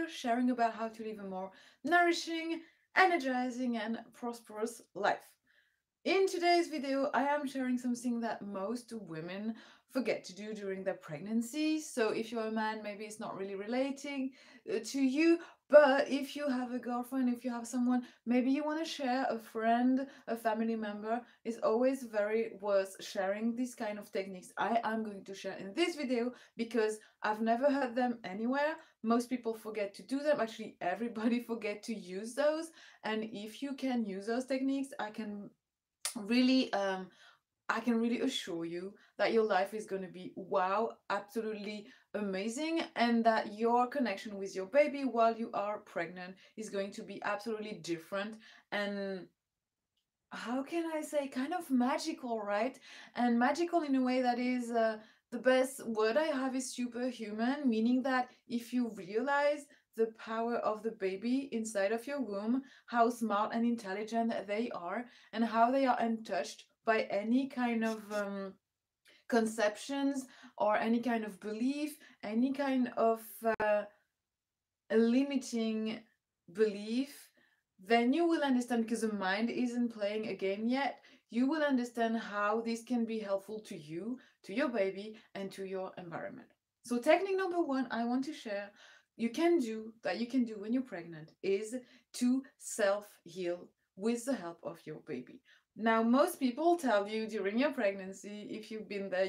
sharing about how to live a more nourishing, energizing, and prosperous life. In today's video, I am sharing something that most women forget to do during their pregnancy. So if you're a man, maybe it's not really relating to you, but if you have a girlfriend, if you have someone, maybe you want to share, a friend, a family member, it's always very worth sharing these kind of techniques I am going to share in this video because I've never heard them anywhere. Most people forget to do them. Actually, everybody forget to use those. And if you can use those techniques, really I can really assure you that your life is going to be wow, absolutely amazing, and that your connection with your baby while you are pregnant is going to be absolutely different and, how can I say, kind of magical, right? And magical in a way that is, the best word I have is superhuman, meaning that if you realize the power of the baby inside of your womb, how smart and intelligent they are, and how they are untouched by any kind of conceptions or any kind of belief, any kind of limiting belief, then you will understand, because the mind isn't playing a game yet, you will understand how this can be helpful to you, to your baby, and to your environment. So technique number one I want to share you can do when you're pregnant is to self-heal with the help of your baby. Now, most people tell you during your pregnancy, if you've been there,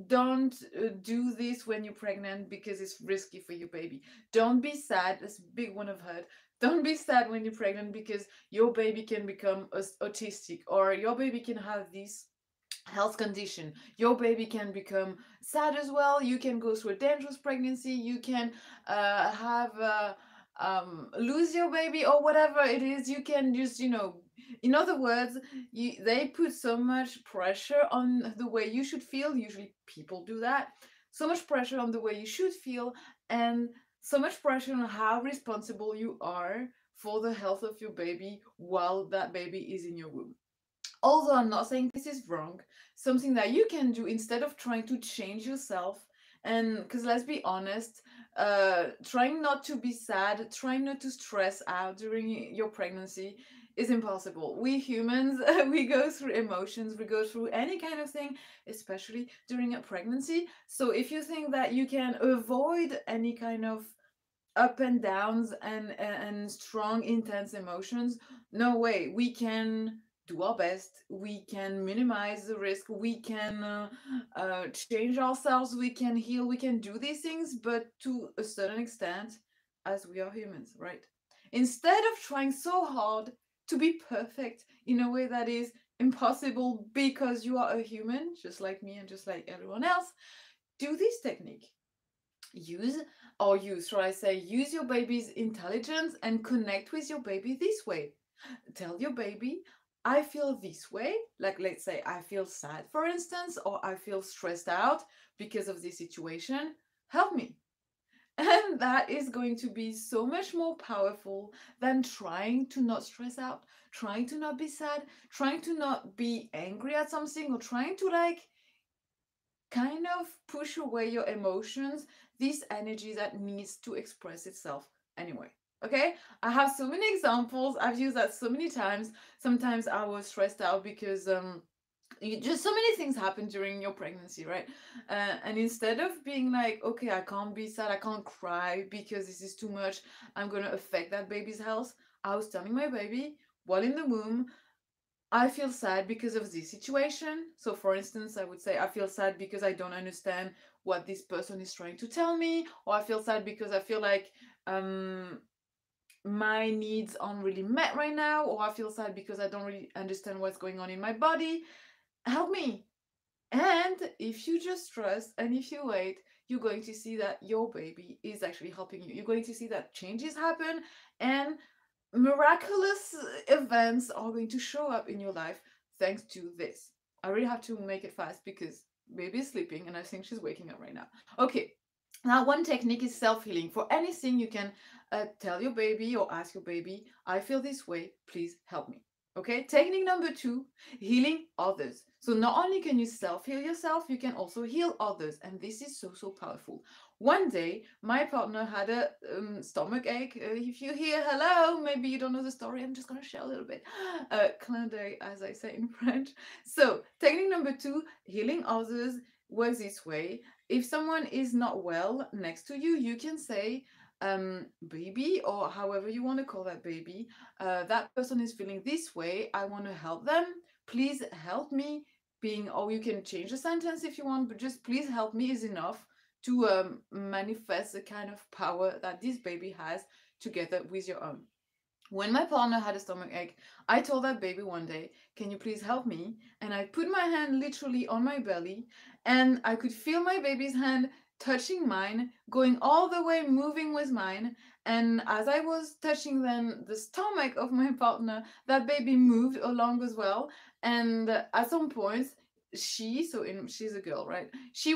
don't do this when you're pregnant because it's risky for your baby. Don't be sad. That's a big one I've heard. Don't be sad when you're pregnant because your baby can become autistic, or your baby can have this health condition. Your baby can become sad as well. You can go through a dangerous pregnancy. You can have lose your baby or whatever it is. You can just, in other words, they put so much pressure on the way you should feel. Usually people do that. So much pressure on the way you should feel, and so much pressure on how responsible you are for the health of your baby while that baby is in your womb. Although I'm not saying this is wrong, something that you can do instead of trying to change yourself, and because let's be honest, trying not to be sad, trying not to stress out during your pregnancy is impossible. We humans, we go through emotions, we go through any kind of thing, especially during a pregnancy. So if you think that you can avoid any kind of up and downs and strong intense emotions, no way. We can do our best, we can minimize the risk, we can change ourselves, we can heal, we can do these things, but to a certain extent, as we are humans, right? Instead of trying so hard to be perfect in a way that is impossible because you are a human just like me and just like everyone else, do this technique. Use your baby's intelligence and connect with your baby this way. Tell your baby, I feel this way. Like, let's say I feel sad, for instance, or I feel stressed out because of this situation. Help me. And that is going to be so much more powerful than trying to not stress out, trying to not be sad, trying to not be angry at something, or trying to kind of push away your emotions, this energy that needs to express itself anyway. Okay, I have so many examples. I've used that so many times. Sometimes I was stressed out because just so many things happen during your pregnancy, right? And instead of being like, okay, I can't be sad, I can't cry because this is too much, I'm gonna affect that baby's health, I was telling my baby while in the womb, I feel sad because of this situation. So, for instance, I would say, I feel sad because I don't understand what this person is trying to tell me, or I feel sad because I feel like my needs aren't really met right now, or I feel sad because I don't really understand what's going on in my body. Help me. And if you just trust and if you wait, you're going to see that your baby is actually helping you. You're going to see that changes happen and miraculous events are going to show up in your life thanks to this. I really have to make it fast because baby is sleeping and I think she's waking up right now. Okay, now one technique is self-healing. For anything, you can tell your baby or ask your baby, I feel this way, please help me. Okay, technique number 2, healing others. So not only can you self-heal yourself, you can also heal others. And this is so, so powerful. One day, my partner had a stomach ache. If you hear hello, maybe you don't know the story. I'm just going to share a little bit. Clin d'œil, as I say in French. So technique number 2, healing others, works this way. If someone is not well next to you, you can say, baby, or however you want to call that baby, that person is feeling this way, I want to help them, please help me, being, or you can change the sentence if you want, but just please help me is enough to manifest the kind of power that this baby has together with your own. When my partner had a stomach ache, I told that baby one day, can you please help me? And I put my hand literally on my belly, and I could feel my baby's hand touching mine, going all the way, moving with mine. And as I was touching then the stomach of my partner, that baby moved along as well. And at some point, she's a girl, right? She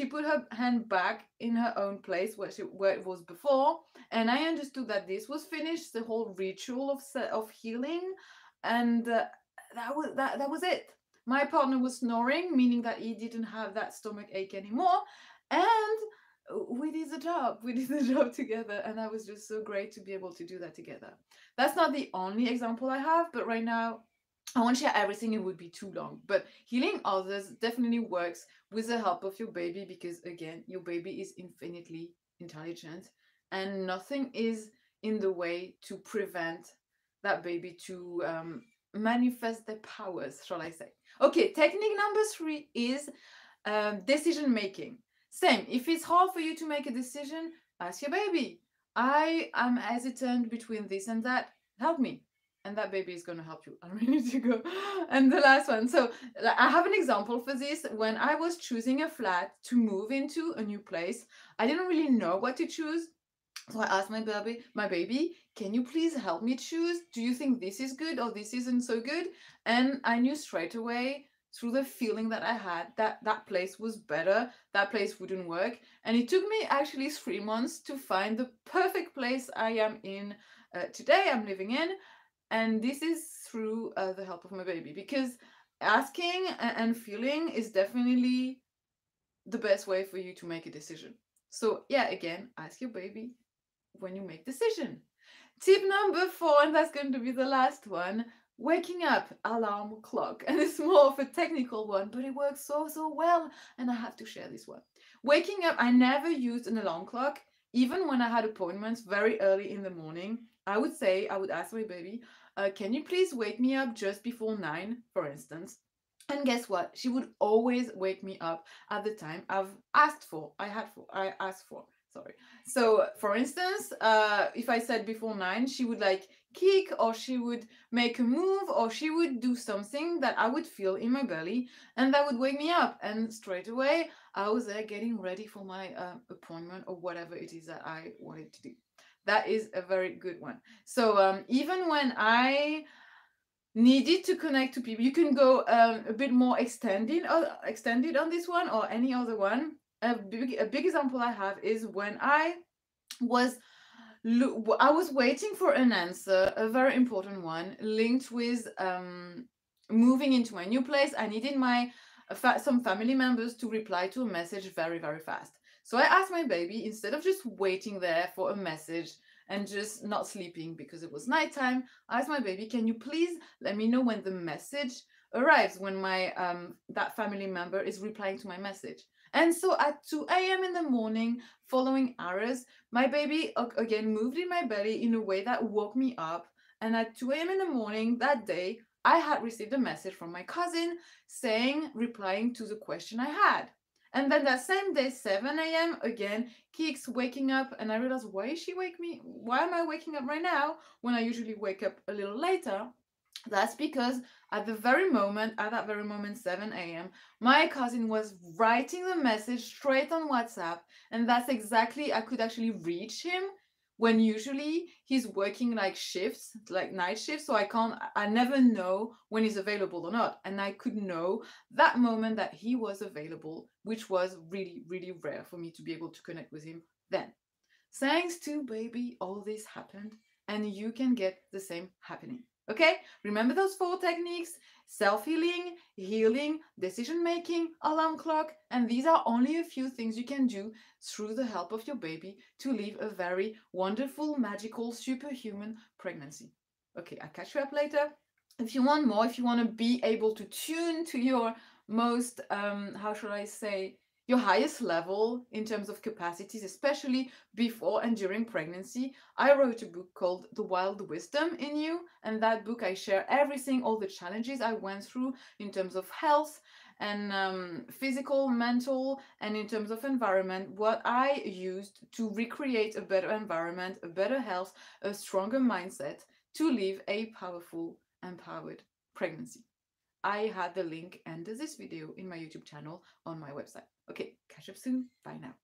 put her hand back in her own place where it was before, and I understood that this was finished, the whole ritual of healing, and that was it. My partner was snoring, meaning that he didn't have that stomach ache anymore, and we did the job. We did the job together, and that was just so great to be able to do that together. That's not the only example I have, but right now I won't share everything, it would be too long. But healing others definitely works with the help of your baby, because again, your baby is infinitely intelligent, and nothing is in the way to prevent that baby to manifest their powers, shall I say. Okay, technique number 3 is decision making. Same, if it's hard for you to make a decision, ask your baby. I am hesitant between this and that, help me. And that baby is going to help you. I'm ready to go. And the last one. So I have an example for this. When I was choosing a flat to move into a new place, I didn't really know what to choose. So I asked my baby, can you please help me choose? Do you think this is good or this isn't so good? And I knew straight away through the feeling that I had that that place was better, that place wouldn't work. And it took me actually 3 months to find the perfect place I am in today, I'm living in. And this is through the help of my baby, because asking and feeling is definitely the best way for you to make a decision. So yeah, again, ask your baby when you make decision. Tip number 4, and that's going to be the last one, waking up alarm clock. And it's more of a technical one, but it works so, so well. And I have to share this one. Waking up, I never used an alarm clock. Even when I had appointments very early in the morning, I would ask my baby, can you please wake me up just before 9, for instance? And guess what? She would always wake me up at the time I asked for. Sorry. So, for instance, if I said before 9, she would like kick, or she would make a move, or she would do something that I would feel in my belly, and that would wake me up. And straight away, I was there getting ready for my appointment or whatever it is that I wanted to do. That is a very good one. So, even when I needed to connect to people, you can go a bit more extended on this one or any other one. A big example I have is when was I was waiting for an answer, a very important one linked with moving into my new place. I needed some family members to reply to a message very, very fast. So I asked my baby, instead of just waiting there for a message and just not sleeping because it was nighttime, I asked my baby, can you please let me know when the message arrives, when my that family member is replying to my message. And so at 2 a.m. in the morning, following hours, my baby again moved in my belly in a way that woke me up. And at 2 a.m. in the morning that day, I had received a message from my cousin replying to the question I had. And then that same day, 7 a.m. again, Keeks waking up, and I realized, why am I waking up right now when I usually wake up a little later? That's because at that very moment, 7 a.m., my cousin was writing the message straight on WhatsApp. And that's exactly, I could actually reach him when usually he's working like shifts, like night shifts. So I never know when he's available or not. And I could know that moment that he was available, which was really, really rare for me to be able to connect with him then. Thanks to baby, all this happened, and you can get the same happening. Okay, remember those 4 techniques: self-healing, healing, decision-making, alarm clock, and these are only a few things you can do through the help of your baby to live a very wonderful, magical, superhuman pregnancy. Okay, I'll catch you up later. If you want more, if you want to be able to tune to your most, how should I say, your highest level in terms of capacities, especially before and during pregnancy, I wrote a book called The Wild Wisdom in You. And that book, I share everything, all the challenges I went through in terms of health and physical, mental, and in terms of environment, what I used to recreate a better environment, a better health, a stronger mindset to live a powerful, empowered pregnancy. I had the link under this video in my YouTube channel on my website. Okay, catch up soon. Bye now.